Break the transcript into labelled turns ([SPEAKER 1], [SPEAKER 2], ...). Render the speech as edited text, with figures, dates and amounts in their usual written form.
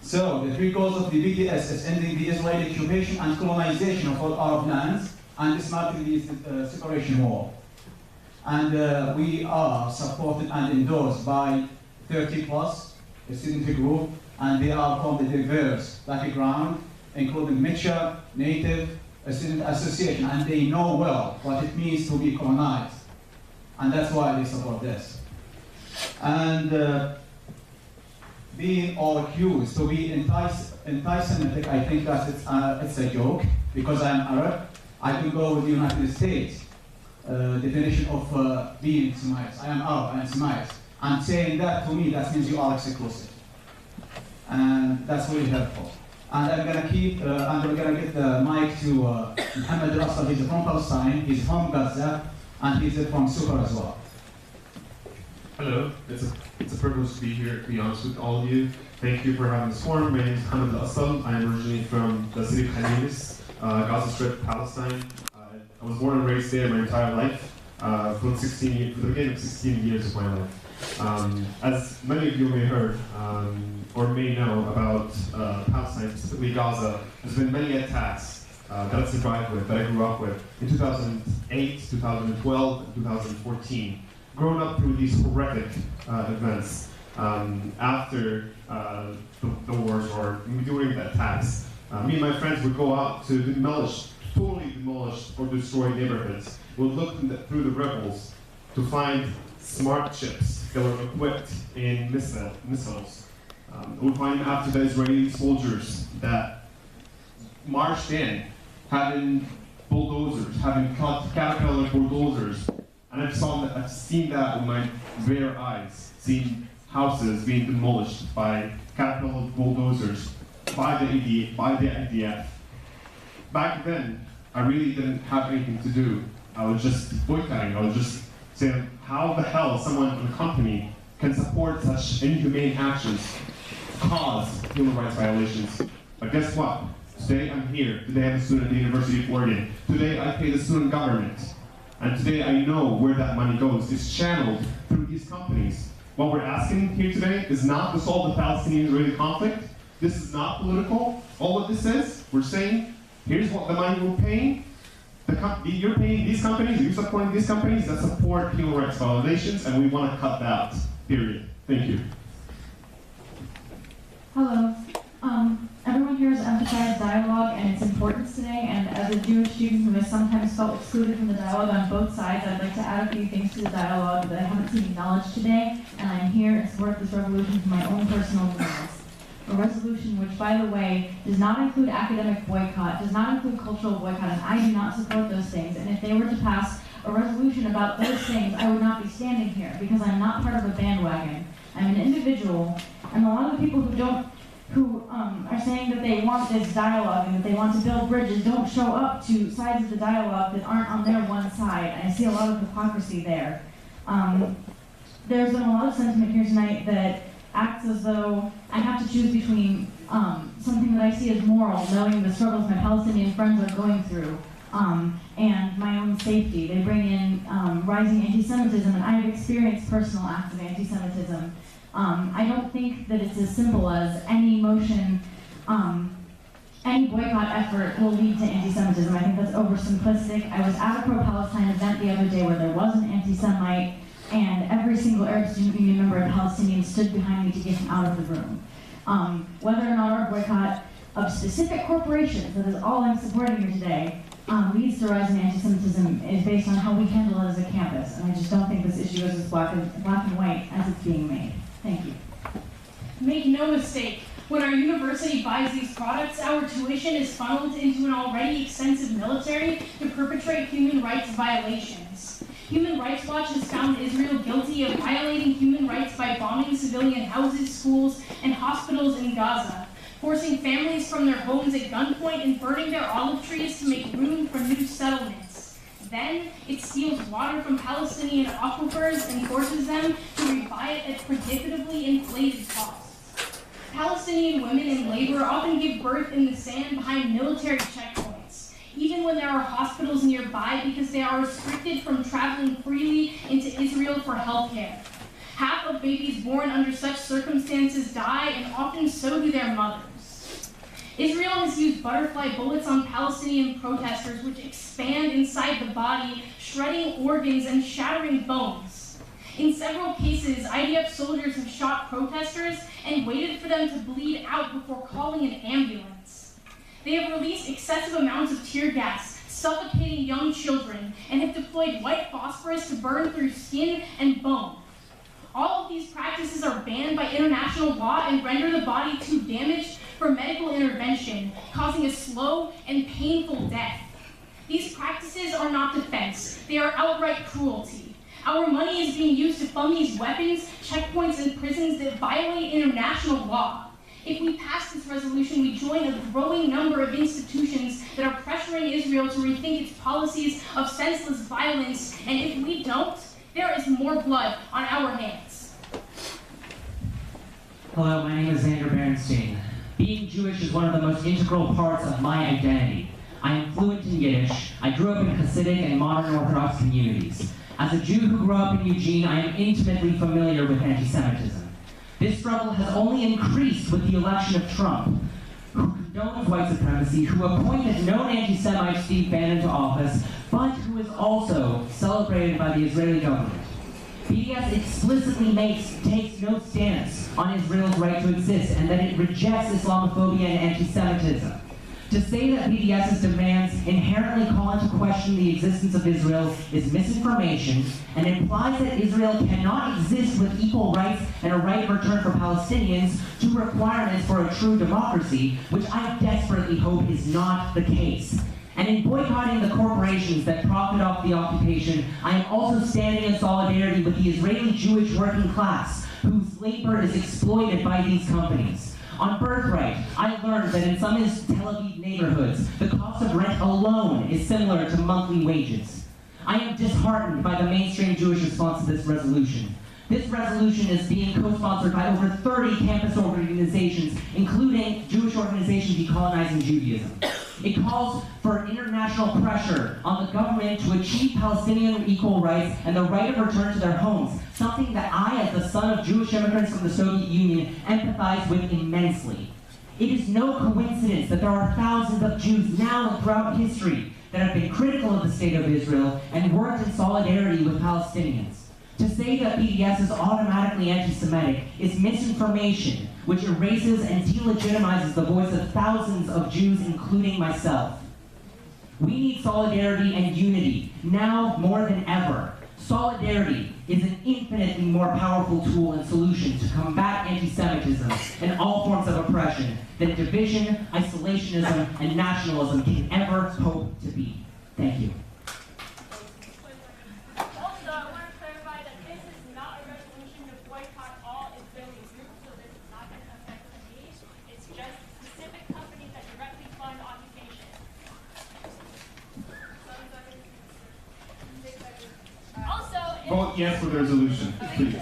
[SPEAKER 1] So the three goals of the BDS is ending the Israeli occupation and colonization of all Arab lands and dismantling the separation wall. And we are supported and endorsed by 30 plus student group, and they are from the diverse background, including mixture, native, student association, and they know well what it means to be colonized. And that's why they support this. And being all accused to be anti-Semitic, I think that it's a joke, because I'm Arab. I can go with the United States definition of being Semite. I am Arab, I am Semite. And saying that to me, that means you are exclusive. And that's really helpful. And I'm gonna get the mic to Mohammed Russell. He's from Palestine, he's from Gaza, and he's from Sukkot as well.
[SPEAKER 2] Hello, it's a privilege to be here, to be honest with all of you. Thank you for having this forum. My name is Mohammed Russell. I am originally from the city of Khan Yunis, Gaza Strip, Palestine. I was born and raised there my entire life, for the beginning of 16 years of my life. As many of you may have heard, or may know about Palestine, specifically Gaza, there's been many attacks that I've survived with, that I grew up with, in 2008, 2012, and 2014. Growing up through these horrific events after the wars or during the attacks, me and my friends would go out to totally demolish or destroy neighborhoods. We'd look through the rebels to find smart ships that were equipped in missiles. We'd find after the Israeli soldiers that marched in, having bulldozers, having caterpillar bulldozers. And I've seen that with my bare eyes, seen houses being demolished by caterpillar bulldozers by the IDF. Back then, I really didn't have anything to do. I was just boycotting. I was just saying, how the hell someone in a company can support such inhumane actions, cause human rights violations? But guess what? Today I'm here. Today I'm a student at the University of Oregon. Today I pay the student government. And today I know where that money goes. It's channeled through these companies. What we're asking here today is not to solve the Palestinian-Israeli conflict. This is not political. All what this is, we're saying, here's what the money we're paying. You're paying these companies, you're supporting these companies that support human rights violations, and we want to cut that, period. Thank you.
[SPEAKER 3] Hello. Everyone here has emphasized dialogue and its importance today, and as a Jewish student who has sometimes felt excluded from the dialogue on both sides, I'd like to add a few things to the dialogue that I haven't seen acknowledged today, and I'm here in support of this resolution for my own personal reasons. A resolution which, by the way, does not include academic boycott, does not include cultural boycott, and I do not support those things. And if they were to pass a resolution about those things, I would not be standing here, because I'm not part of a bandwagon. I'm an individual, and a lot of the people who are saying that they want this dialogue and that they want to build bridges don't show up to sides of the dialogue that aren't on their one side. And I see a lot of hypocrisy there. There's been a lot of sentiment here tonight that acts as though I have to choose between something that I see as moral, knowing the struggles my Palestinian friends are going through, and my own safety. They bring in rising anti-Semitism, and I've experienced personal acts of anti-Semitism. I don't think that it's as simple as any motion, any boycott effort will lead to anti-Semitism. I think that's oversimplistic. I was at a pro-Palestine event the other day where there was an anti-Semite, and every single Arab Student Union member and Palestinian stood behind me to get him out of the room. Whether or not our boycott of specific corporations, that is all I'm supporting here today, leads to rising anti-Semitism is based on how we handle it as a campus, and I just don't think this issue is as black and white as it's being made. Thank you.
[SPEAKER 4] Make no mistake, when our university buys these products, our tuition is funneled into an already extensive military to perpetrate human rights violations. Human Rights Watch has found Israel guilty of violating human rights by bombing civilian houses, schools, and hospitals in Gaza, forcing families from their homes at gunpoint and burning their olive trees to make room for new settlements. Then, it steals water from Palestinian aquifers and forces them to rebuy it at predictably inflated costs. Palestinian women in labor often give birth in the sand behind military checkpoints, even when there are hospitals nearby, because they are restricted from traveling freely into Israel for health care. Half of babies born under such circumstances die, and often so do their mothers. Israel has used butterfly bullets on Palestinian protesters, which expand inside the body, shredding organs and shattering bones. In several cases, IDF soldiers have shot protesters and waited for them to bleed out before calling an ambulance. They have released excessive amounts of tear gas, suffocating young children, and have deployed white phosphorus to burn through skin and bone. All of these practices are banned by international law and render the body too damaged for medical intervention, causing a slow and painful death. These practices are not defense, they are outright cruelty. Our money is being used to fund these weapons, checkpoints, and prisons that violate international law. If we pass this resolution, we join a growing number of institutions that are pressuring Israel to rethink its policies of senseless violence, and if we don't, there is more blood on our hands.
[SPEAKER 5] Hello, my name is Xander Berenstein. Being Jewish is one of the most integral parts of my identity. I am fluent in Yiddish. I grew up in Hasidic and modern Orthodox communities. As a Jew who grew up in Eugene, I am intimately familiar with anti-Semitism. This struggle has only increased with the election of Trump, who condones white supremacy, who appointed known anti-Semite Steve Bannon to office, but who is also celebrated by the Israeli government. BDS explicitly takes no stance on Israel's right to exist, and that it rejects Islamophobia and anti-Semitism. To say that BDS's demands inherently call into question the existence of Israel is misinformation and implies that Israel cannot exist with equal rights and a right of return for Palestinians, two requirements for a true democracy, which I desperately hope is not the case. And in boycotting the corporations that profit off the occupation, I am also standing in solidarity with the Israeli Jewish working class, whose labor is exploited by these companies. On Birthright, I learned that in some Tel Aviv neighborhoods, the cost of rent alone is similar to monthly wages. I am disheartened by the mainstream Jewish response to this resolution. This resolution is being co-sponsored by over 30 campus organizations, including Jewish organizations decolonizing Judaism. It calls for international pressure on the government to achieve Palestinian equal rights and the right of return to their homes, something that I, as the son of Jewish immigrants from the Soviet Union, empathize with immensely. It is no coincidence that there are thousands of Jews now and throughout history that have been critical of the state of Israel and worked in solidarity with Palestinians. To say that BDS is automatically anti-Semitic is misinformation, which erases and delegitimizes the voice of thousands of Jews, including myself. We need solidarity and unity, now more than ever. Solidarity is an infinitely more powerful tool and solution to combat anti-Semitism and all forms of oppression than division, isolationism, and nationalism can ever hope to be. Thank you.
[SPEAKER 2] Vote yes for the resolution, please.